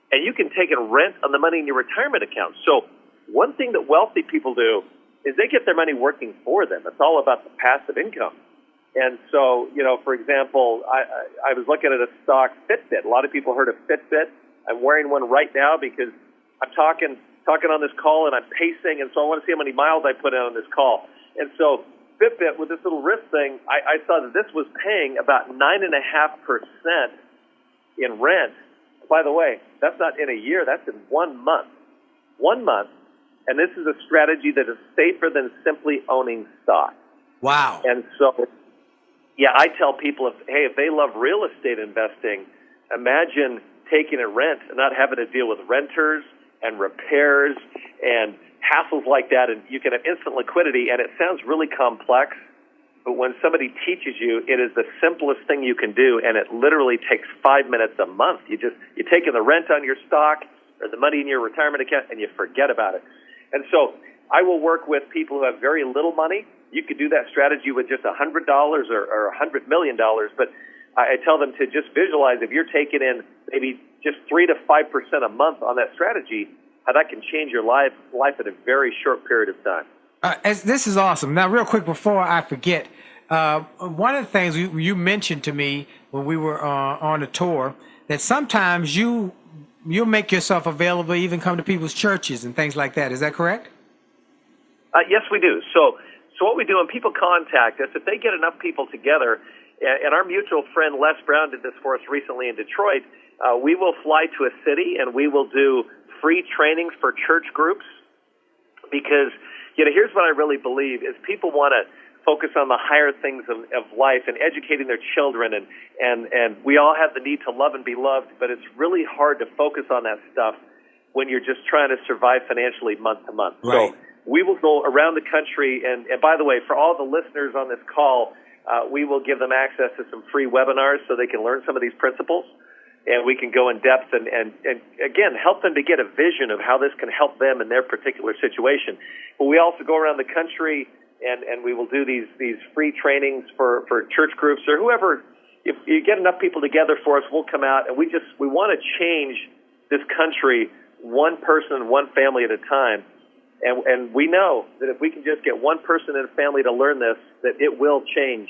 And you can take and rent on the money in your retirement account. So one thing that wealthy people do is they get their money working for them. It's all about the passive income. And so, for example, I was looking at a stock, Fitbit. A lot of people heard of Fitbit. I'm wearing one right now because I'm talking on this call and I'm pacing, and so I want to see how many miles I put in on this call. And so Fitbit, with this little wrist thing, I saw that this was paying about 9.5% in rent. By the way, that's not in a year, that's in 1 month. 1 month, and this is a strategy that is safer than simply owning stock. Wow. And so, I tell people, if they love real estate investing, imagine taking a rent and not having to deal with renters and repairs and hassles like that, and you can have instant liquidity, and it sounds really complex, but when somebody teaches you, it is the simplest thing you can do, and it literally takes 5 minutes a month. You're taking the rent on your stock or the money in your retirement account, and you forget about it. And so I will work with people who have very little money. You could do that strategy with just $100 or $100 million, but I tell them to just visualize if you're taking in maybe just 3 to 5% a month on that strategy, how that can change your life in a very short period of time. This is awesome. Now, real quick before I forget, one of the things you mentioned to me when we were on the tour, that sometimes you'll make yourself available, even come to people's churches and things like that. Is that correct? Yes, we do. So what we do when people contact us, if they get enough people together, and our mutual friend Les Brown did this for us recently in Detroit, we will fly to a city and we will do free trainings for church groups, because here's what I really believe is people want to focus on the higher things of life and educating their children, and we all have the need to love and be loved, but it's really hard to focus on that stuff when you're just trying to survive financially month to month. Right. So we will go around the country, and by the way, for all the listeners on this call, we will give them access to some free webinars so they can learn some of these principles, and we can go in depth and again, help them to get a vision of how this can help them in their particular situation. But we also go around the country, and we will do these free trainings for church groups or whoever. If you get enough people together for us, we'll come out, and we want to change this country one person, one family at a time. And we know that if we can just get one person in a family to learn this, that it will change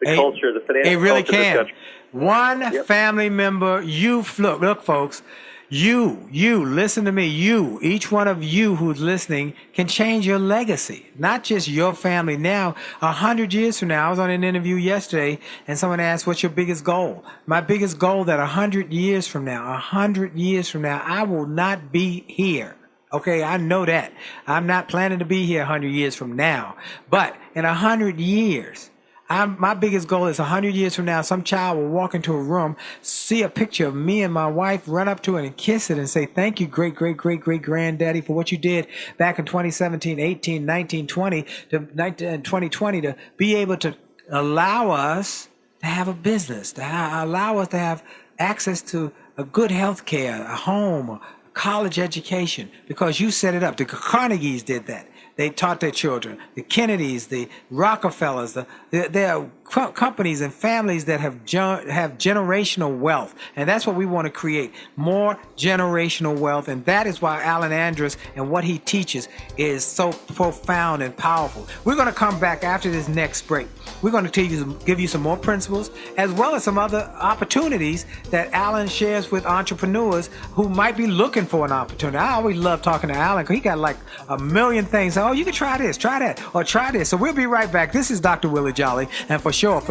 the culture, the financial it really culture of this can. country. One family member, look, folks, you, listen to me, each one of you who's listening can change your legacy, not just your family. Now, 100 years from now, I was on an interview yesterday, and someone asked, what's your biggest goal? My biggest goal that 100 years from now, I will not be here. Okay, I know that. I'm not planning to be here 100 years from now. But in 100 years, my biggest goal is 100 years from now, some child will walk into a room, see a picture of me and my wife, run up to it and kiss it and say, thank you, great, great, great, great granddaddy, for what you did back in 2017, 18, 19, 20, to 2020, to be able to allow us to have a business, to allow us to have access to a good health care, a home, college education, because you set it up. The Carnegies did that. They taught their children. The Kennedys, the Rockefellers, there are companies and families that have generational wealth. And that's what we want to create, more generational wealth. And that is why Alan Andrus and what he teaches is so profound and powerful. We're going to come back after this next break. We're going to give you some more principles, as well as some other opportunities that Alan shares with entrepreneurs who might be looking for an opportunity. I always love talking to Alan because he got like a million things. Oh, you can try this, try that, or try this. So we'll be right back. This is Dr. Willie Jolley, and for sure,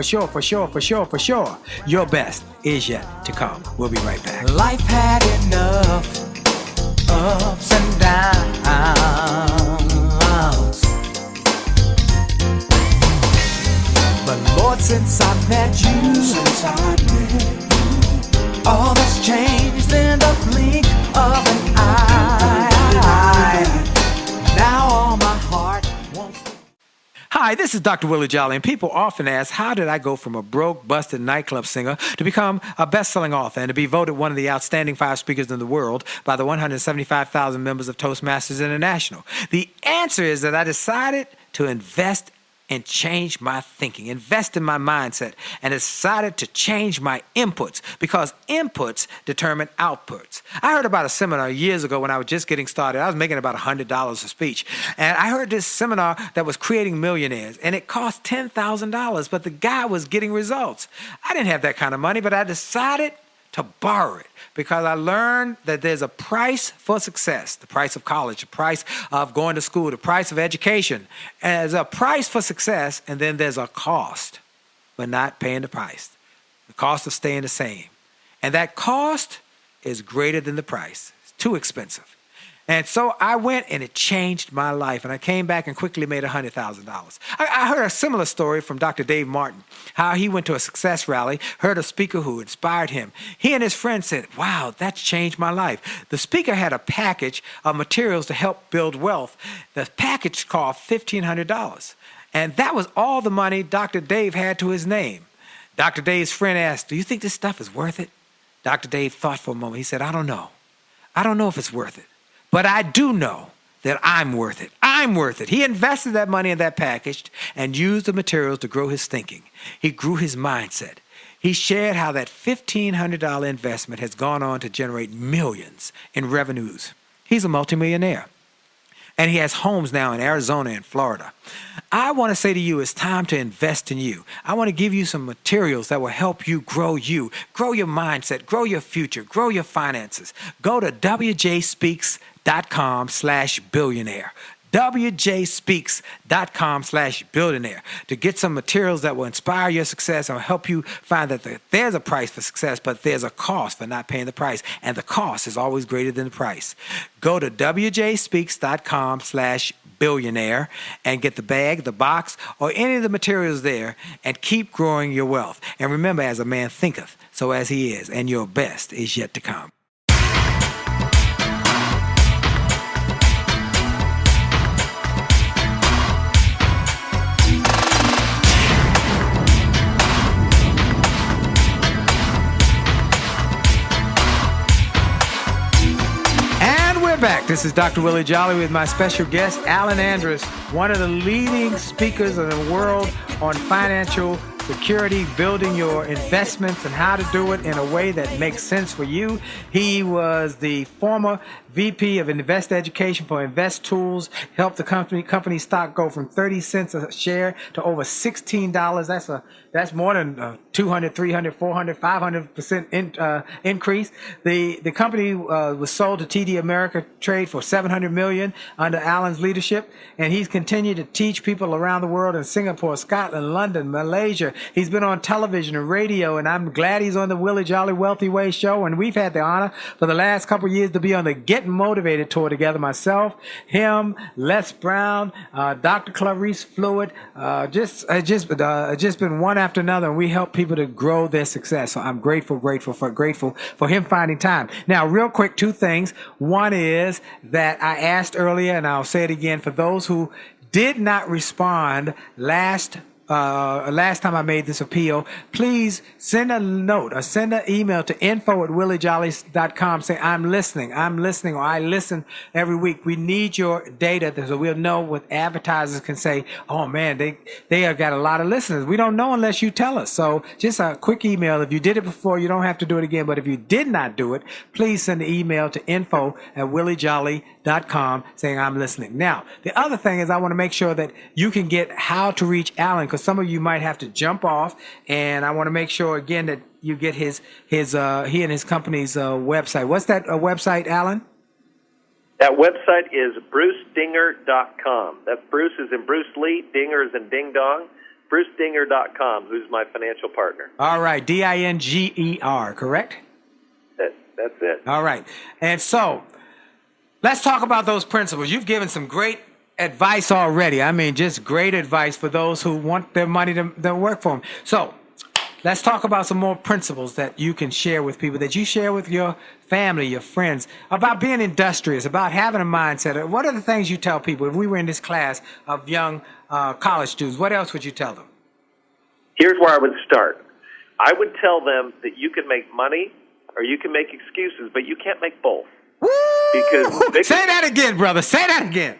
your best is yet to come. We'll be right back. Life had enough ups and downs, but Lord, since I met you, all that's changed in the blink of an eye. Now all my heart wants to. Hi, this is Dr. Willie Jolley, and people often ask, how did I go from a broke, busted nightclub singer to become a best-selling author and to be voted one of the outstanding 5 speakers in the world by the 175,000 members of Toastmasters International? The answer is that I decided to invest and change my thinking, invest in my mindset, and decided to change my inputs, because inputs determine outputs. I heard about a seminar years ago when I was just getting started. I was making about $100 a speech. And I heard this seminar that was creating millionaires, and it cost $10,000, but the guy was getting results. I didn't have that kind of money, but I decided to borrow it, because I learned that there's a price for success, the price of college, the price of going to school, the price of education. And there's a price for success, and then there's a cost for not paying the price, the cost of staying the same. And that cost is greater than the price. It's too expensive. And so I went, and it changed my life. And I came back and quickly made $100,000. I heard a similar story from Dr. Dave Martin, how he went to a success rally, heard a speaker who inspired him. He and his friends said, wow, that's changed my life. The speaker had a package of materials to help build wealth. The package cost $1,500. And that was all the money Dr. Dave had to his name. Dr. Dave's friend asked, do you think this stuff is worth it? Dr. Dave thought for a moment. He said, I don't know. I don't know if it's worth it. But I do know that I'm worth it. I'm worth it. He invested that money in that package and used the materials to grow his thinking. He grew his mindset. He shared how that $1,500 investment has gone on to generate millions in revenues. He's a multimillionaire. And he has homes now in Arizona and Florida. I want to say to you, it's time to invest in you. I want to give you some materials that will help you, grow your mindset, grow your future, grow your finances. Go to wjspeaks.com/billionaire. wjspeaks.com/billionaire to get some materials that will inspire your success and help you find that there's a price for success, but there's a cost for not paying the price. And the cost is always greater than the price. Go to wjspeaks.com/billionaire and get the bag, the box, or any of the materials there and keep growing your wealth. And remember, as a man thinketh, so as he is, and your best is yet to come. Back. This is Dr. Willie Jolley with my special guest, Alan Andrus, one of the leading speakers in the world on financial security, building your investments and how to do it in a way that makes sense for you. He was the former VP of Invest Education for Invest Tools, helped the company stock go from 30 cents a share to over $16. That's more than 200, 300, 400, 500% increase. The company was sold to TD America Trade for $700 million under Alan's leadership, and he's continued to teach people around the world in Singapore, Scotland, London, Malaysia. He's been on television and radio, and I'm glad he's on the Willie Jolley Wealthy Way show, and we've had the honor for the last couple of years to be on the Get Motivated tour together, myself, him, Les Brown, Dr. Clarice Fluid, just been one after another, and we help people to grow their success. So I'm grateful for him finding time. Now, real quick, two things. One is that I asked earlier, and I'll say it again, for those who did not respond last time I made this appeal, please send a note or send an email to info@williejolly.com saying, I'm listening, or I listen every week. We need your data so we'll know what advertisers can say. Oh man, they have got a lot of listeners. We don't know unless you tell us. So just a quick email. If you did it before, you don't have to do it again. But if you did not do it, please send an email to info@williejolly.com saying, I'm listening. Now, the other thing is I want to make sure that you can get how to reach Alan, because some of you might have to jump off, and I want to make sure again that you get he and his company's website. What's that website, Alan? That website is brucedinger.com. That's Bruce is in Bruce Lee, Dinger is in Ding Dong. brucedinger.com, who's my financial partner. All right, Dinger, correct? That's it. All right, and so let's talk about those principles. You've given some great advice already. I mean, just great advice for those who want their money to work for them. So let's talk about some more principles that you can share with people, that you share with your family, your friends, about being industrious, about having a mindset. What are the things you tell people? If we were in this class of young college students, what else would you tell them? Here's where I would start. I would tell them that you can make money or you can make excuses, but you can't make both. Woo! Because say that again, brother. Say that again.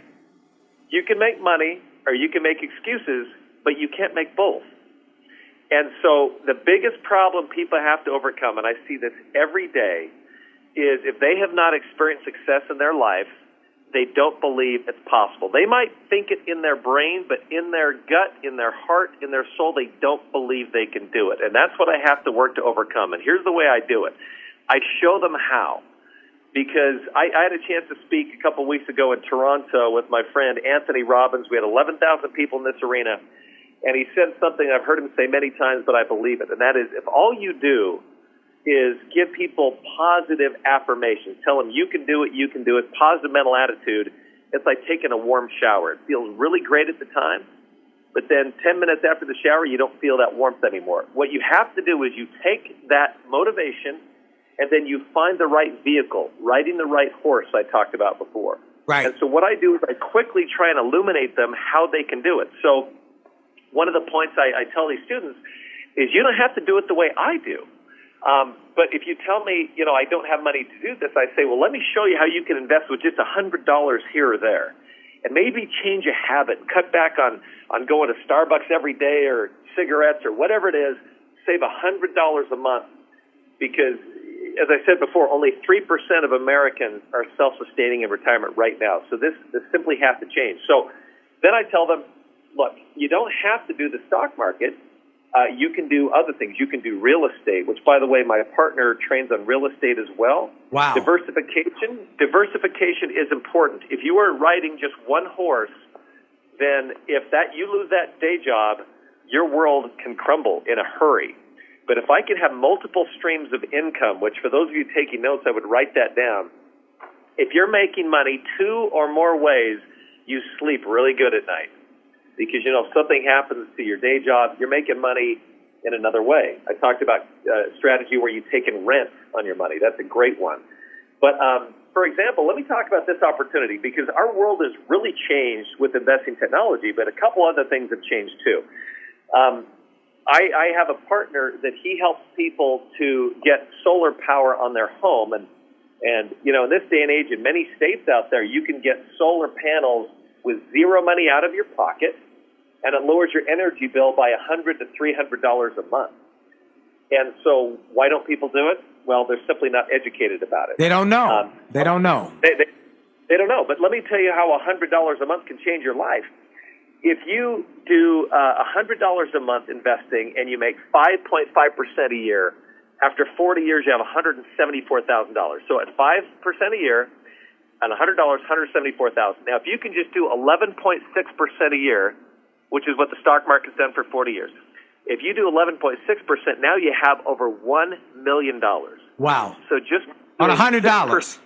You can make money or you can make excuses, but you can't make both. And so the biggest problem people have to overcome, and I see this every day, is if they have not experienced success in their life, they don't believe it's possible. They might think it in their brain, but in their gut, in their heart, in their soul, they don't believe they can do it. And that's what I have to work to overcome. And here's the way I do it. I show them how. Because I had a chance to speak a couple weeks ago in Toronto with my friend Anthony Robbins. We had 11,000 people in this arena, and he said something I've heard him say many times, but I believe it, and that is, if all you do is give people positive affirmations. Tell them you can do it, you can do it. Positive mental attitude. It's like taking a warm shower. It feels really great at the time, but then 10 minutes after the shower, you don't feel that warmth anymore. What you have to do is you take that motivation and then you find the right vehicle, riding the right horse I talked about before. Right. And so what I do is I quickly try and illuminate them how they can do it. So one of the points I tell these students is you don't have to do it the way I do. But if you tell me, I don't have money to do this, I say, well, let me show you how you can invest with just $100 here or there. And maybe change a habit, cut back on going to Starbucks every day or cigarettes or whatever it is, save $100 a month. Because, as I said before, only 3% of Americans are self-sustaining in retirement right now. So this simply has to change. So then I tell them, look, you don't have to do the stock market. You can do other things. You can do real estate, which, by the way, my partner trains on real estate as well. Wow. Diversification is important. If you are riding just one horse, then if you lose that day job, your world can crumble in a hurry. But if I can have multiple streams of income, which for those of you taking notes, I would write that down. If you're making money 2 or more ways, you sleep really good at night. Because, if something happens to your day job, you're making money in another way. I talked about a strategy where you take in rent on your money. That's a great one. But, for example, let me talk about this opportunity because our world has really changed with investing technology, but a couple other things have changed too. I have a partner that he helps people to get solar power on their home. And in this day and age, in many states out there, you can get solar panels with zero money out of your pocket, and it lowers your energy bill by $100 to $300 a month. And so why don't people do it? Well, they're simply not educated about it. They don't know. They don't know. They don't know. But let me tell you how $100 a month can change your life. If you do $100 a month investing and you make 5.5% a year, after 40 years, you have $174,000. So at 5% a year, and $100, $174,000. Now, if you can just do 11.6% a year, which is what the stock market's done for 40 years, if you do 11.6%, now you have over $1 million. Wow. So just on $100.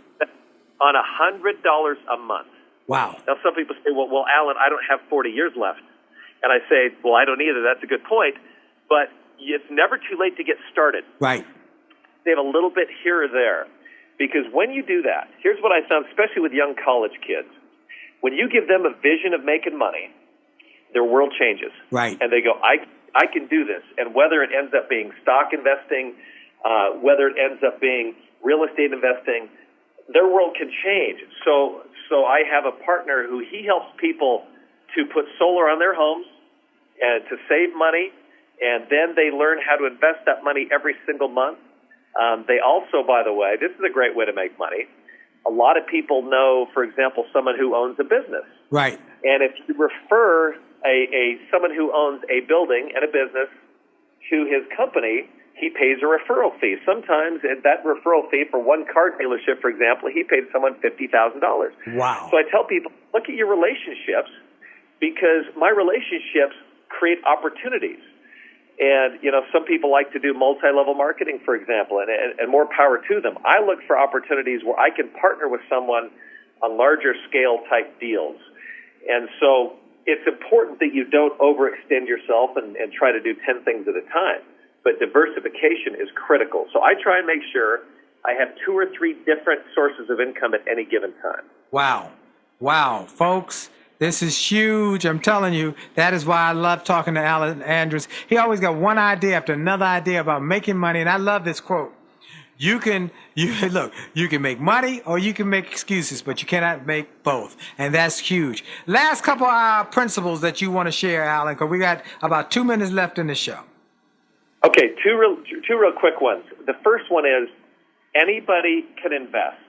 On $100 a month. Wow. Now, some people say, well, Alan, I don't have 40 years left. And I say, well, I don't either. That's a good point. But it's never too late to get started. Right. Save a little bit here or there. Because when you do that, here's what I found, especially with young college kids. When you give them a vision of making money, their world changes. Right. And they go, I can do this. And whether it ends up being stock investing, whether it ends up being real estate investing, their world can change. So I have a partner who he helps people to put solar on their homes and to save money, and then they learn how to invest that money every single month. They also, by the way, this is a great way to make money. A lot of people know, for example, someone who owns a business. Right. And if you refer someone who owns a building and a business to his company, he pays a referral fee. Sometimes that referral fee for one car dealership, for example, he paid someone $50,000. Wow. So I tell people, look at your relationships, because my relationships create opportunities. And, some people like to do multi-level marketing, for example, and more power to them. I look for opportunities where I can partner with someone on larger scale type deals. And so it's important that you don't overextend yourself and try to do 10 things at a time. But diversification is critical. So I try and make sure I have 2 or 3 different sources of income at any given time. Wow. Wow. Folks, this is huge. I'm telling you, that is why I love talking to Alan Andrus. He always got one idea after another idea about making money. And I love this quote. You can make money or you can make excuses, but you cannot make both. And that's huge. Last couple of principles that you want to share, Alan, because we got about 2 minutes left in the show. Okay, two real quick ones. The first one is anybody can invest.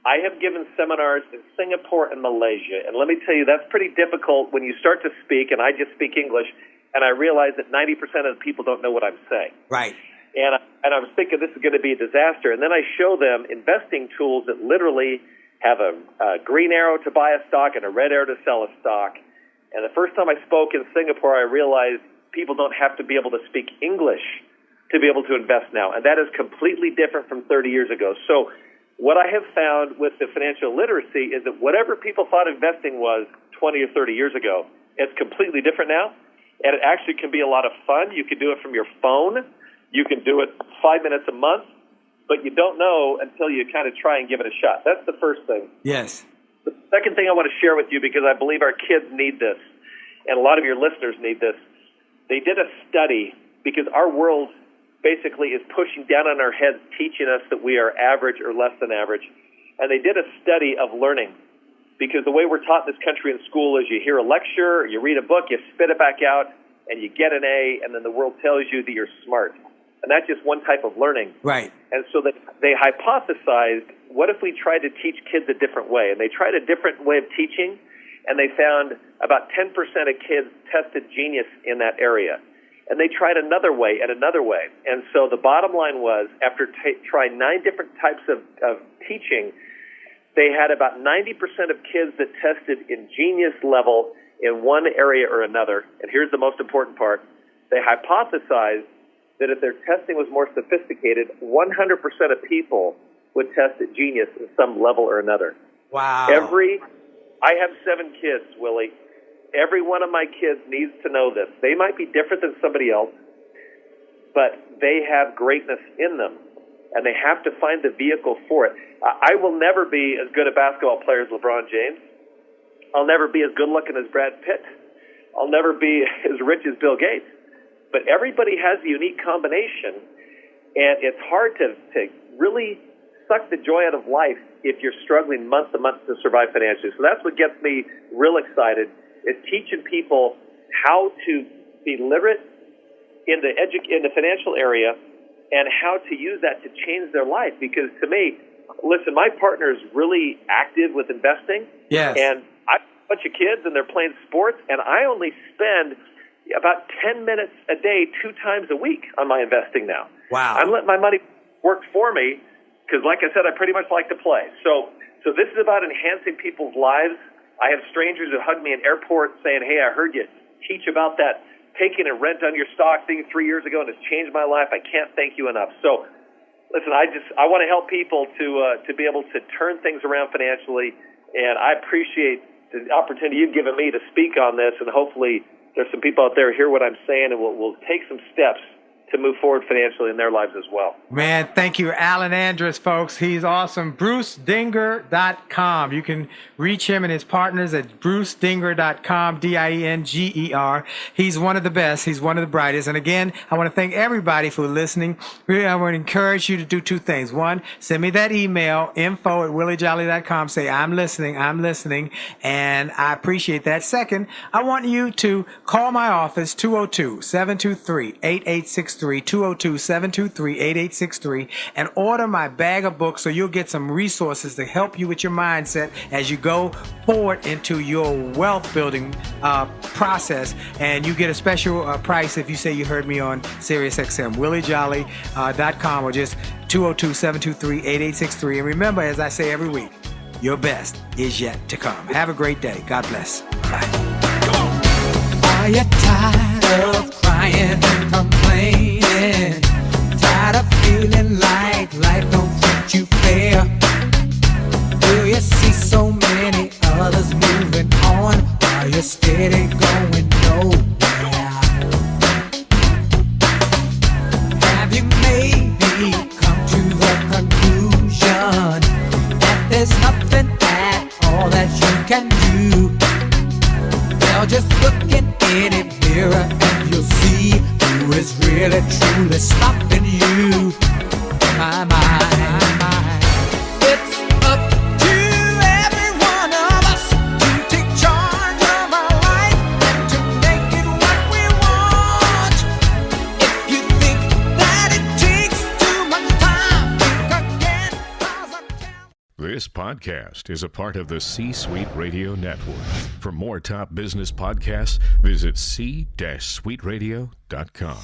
I have given seminars in Singapore and Malaysia, and let me tell you, that's pretty difficult when you start to speak, and I just speak English, and I realize that 90% of the people don't know what I'm saying. Right. And I was thinking this is going to be a disaster, and then I show them investing tools that literally have a green arrow to buy a stock and a red arrow to sell a stock. And the first time I spoke in Singapore, I realized people don't have to be able to speak English to be able to invest now, and that is completely different from 30 years ago. So what I have found with the financial literacy is that whatever people thought investing was 20 or 30 years ago, it's completely different now, and it actually can be a lot of fun. You can do it from your phone. You can do it 5 minutes a month, but you don't know until you kind of try and give it a shot. That's the first thing. Yes. The second thing I want to share with you, because I believe our kids need this, and a lot of your listeners need this, they did a study because our world basically is pushing down on our heads, teaching us that we are average or less than average. And they did a study of learning, because the way we're taught in this country in school is you hear a lecture, you read a book, you spit it back out, and you get an A, and then the world tells you that you're smart. And that's just one type of learning. Right. And so they hypothesized, what if we tried to teach kids a different way? And they tried a different way of teaching, and they found about 10% of kids tested genius in that area. And they tried another way and another way. And so the bottom line was, after trying 9 different types of teaching, they had about 90% of kids that tested in genius level in one area or another. And here's the most important part. They hypothesized that if their testing was more sophisticated, 100% of people would test at genius in some level or another. Wow. I have 7 kids, Willie. Every one of my kids needs to know this. They might be different than somebody else, but they have greatness in them, and they have to find the vehicle for it. I will never be as good a basketball player as LeBron James. I'll never be as good-looking as Brad Pitt. I'll never be as rich as Bill Gates. But everybody has a unique combination, and it's hard to really suck the joy out of life if you're struggling month to month to survive financially. So that's what gets me real excited, is teaching people how to be literate in the financial area and how to use that to change their life. Because to me, listen, my partner is really active with investing. Yes. And I have a bunch of kids, and they're playing sports, and I only spend about 10 minutes a day, 2 times a week on my investing now. Wow. I'm letting my money work for me because, like I said, I pretty much like to play. So this is about enhancing people's lives. I have strangers who hug me in airports saying, hey, I heard you teach about that taking a rent on your stock thing 3 years ago, and it's changed my life. I can't thank you enough. So, listen, I want to help people to be able to turn things around financially, and I appreciate the opportunity you've given me to speak on this, and hopefully there's some people out there who hear what I'm saying and will take some steps to move forward financially in their lives as well. Man, thank you, Alan Andrus, folks. He's awesome. BruceDinger.com. You can reach him and his partners at BruceDinger.com, Dinger. He's one of the best. He's one of the brightest. And again, I want to thank everybody for listening. Really, I want to encourage you to do 2 things. 1, send me that email, info@williejolly.com. Say, I'm listening. And I appreciate that. 2nd, I want you to call my office, 202-723-8863. 202-723-8863, and order my bag of books so you'll get some resources to help you with your mindset as you go forward into your wealth building process. And you get a special price if you say you heard me on SiriusXM, WillieJolly.com, or just 202-723-8863. And remember, as I say every week, your best is yet to come. Have a great day. God bless. Bye. Are you tired of crying and complaining? Tired of feeling like life don't treat you fair? Do you see so many others moving on while you're steady going nowhere? Have you maybe come to the conclusion that there's nothing at all that you can do? Well, just look in any mirror and you'll see who is really truly stopping you. My. It's up to every one of us to take charge of our life and to make it what we want. If you think that it takes too much time, think again, 'cause I'm This podcast is a part of the C-Suite Radio Network. For more top business podcasts, visit c-suiteradio.com.